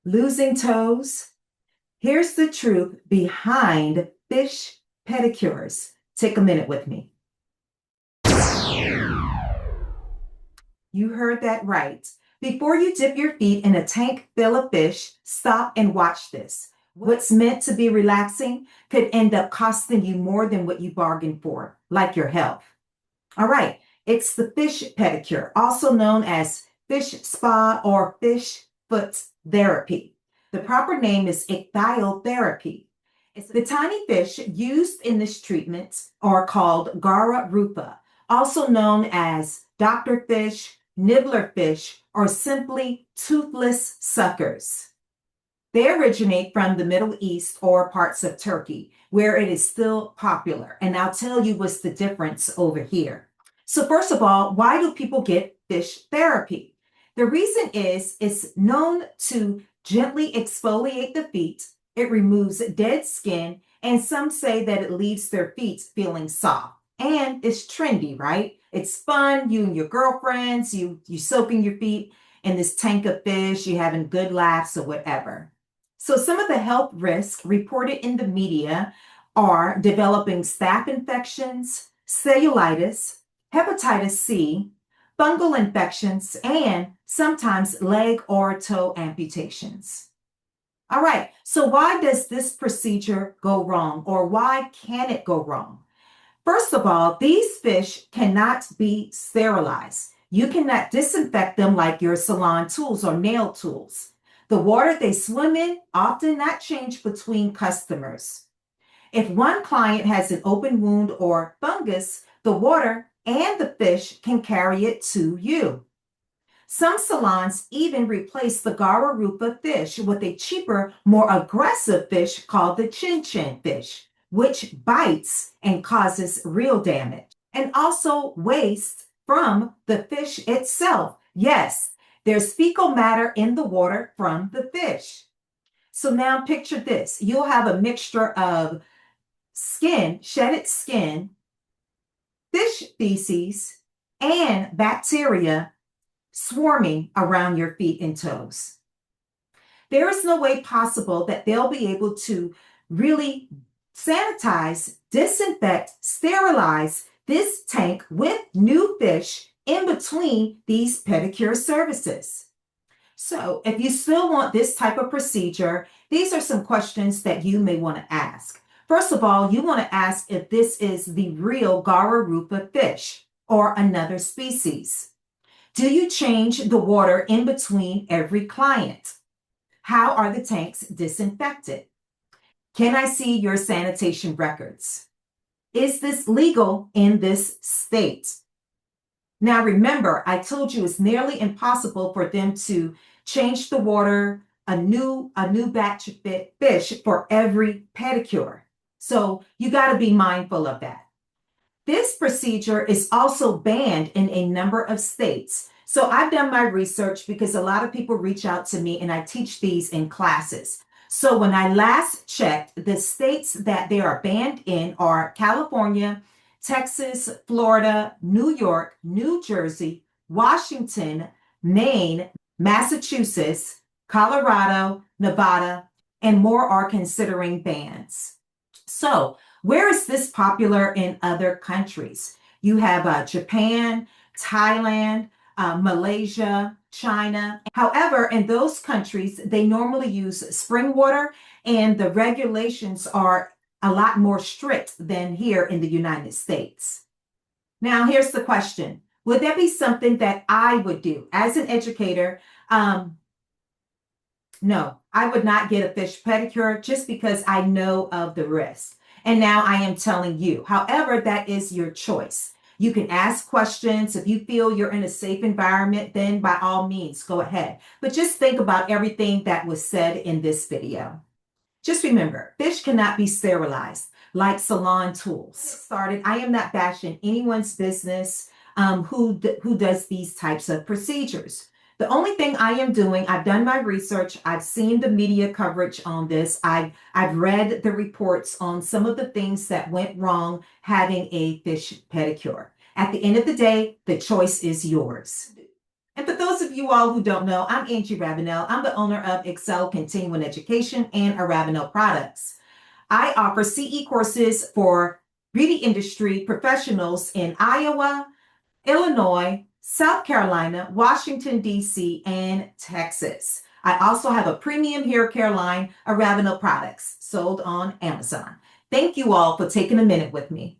Losing toes? Here's the truth behind fish pedicures. Take a minute with me. You heard that right. Before you dip your feet in a tank full of fish, stop and watch this. What's meant to be relaxing could end up costing you more than what you bargained for, like your health. All right, it's the fish pedicure, also known as fish spa or fish foot therapy. The proper name is ichthyotherapy. It's the tiny fish used in this treatment are called Garra rufa, also known as doctor fish, nibbler fish, or simply toothless suckers. They originate from the Middle East or parts of Turkey, where it is still popular. And I'll tell you what's the difference over here. So first of all, why do people get fish therapy? The reason is it's known to gently exfoliate the feet. It removes dead skin, and some say that it leaves their feet feeling soft. And it's trendy, right? It's fun. You and your girlfriends, you soaking your feet in this tank of fish, you having good laughs or whatever. So some of the health risks reported in the media are developing staph infections, cellulitis, hepatitis C, fungal infections, and sometimes leg or toe amputations. All right, so why does this procedure go wrong, or why can it go wrong? First of all, these fish cannot be sterilized. You cannot disinfect them like your salon tools or nail tools. The water they swim in often not change between customers. If one client has an open wound or fungus, the water and the fish can carry it to you. Some salons even replace the Garra rufa fish with a cheaper, more aggressive fish called the chin-chin fish, which bites and causes real damage, and also waste from the fish itself. Yes, there's fecal matter in the water from the fish. So now picture this. You'll have a mixture of skin, shedded skin, fish feces, and bacteria swarming around your feet and toes. There is no way possible that they'll be able to really sanitize, disinfect, sterilize this tank with new fish in between these pedicure services. So if you still want this type of procedure, these are some questions that you may want to ask. First of all, you want to ask if this is the real Garra rufa fish or another species. Do you change the water in between every client? How are the tanks disinfected? Can I see your sanitation records? Is this legal in this state? Now remember, I told you it's nearly impossible for them to change the water, a new batch of fish for every pedicure. So you got to be mindful of that. This procedure is also banned in a number of states. So I've done my research because a lot of people reach out to me and I teach these in classes. So when I last checked, the states that they are banned in are California, Texas, Florida, New York, New Jersey, Washington, Maine, Massachusetts, Colorado, Nevada, and more are considering bans. So where is this popular in other countries? You have Japan, Thailand, Malaysia, China. However, in those countries, they normally use spring water, and the regulations are a lot more strict than here in the United States. Now, here's the question. Would that be something that I would do as an educator? No, I would not get a fish pedicure just because I know of the risk. And now I am telling you. However, that is your choice. You can ask questions. If you feel you're in a safe environment, then by all means, go ahead. But just think about everything that was said in this video. Just remember, fish cannot be sterilized like salon tools. I am not bashing anyone's business who does these types of procedures. The only thing I am doing, I've done my research. I've seen the media coverage on this. I've read the reports on some of the things that went wrong having a fish pedicure. At the end of the day, the choice is yours. And for those of you all who don't know, I'm Angie Ravenel. I'm the owner of Excel Continuing Education and Ravenel Products. I offer CE courses for beauty industry professionals in Iowa, Illinois, South Carolina, Washington, D.C., and Texas. I also have a premium hair care line of Ravenel products sold on Amazon. Thank you all for taking a minute with me.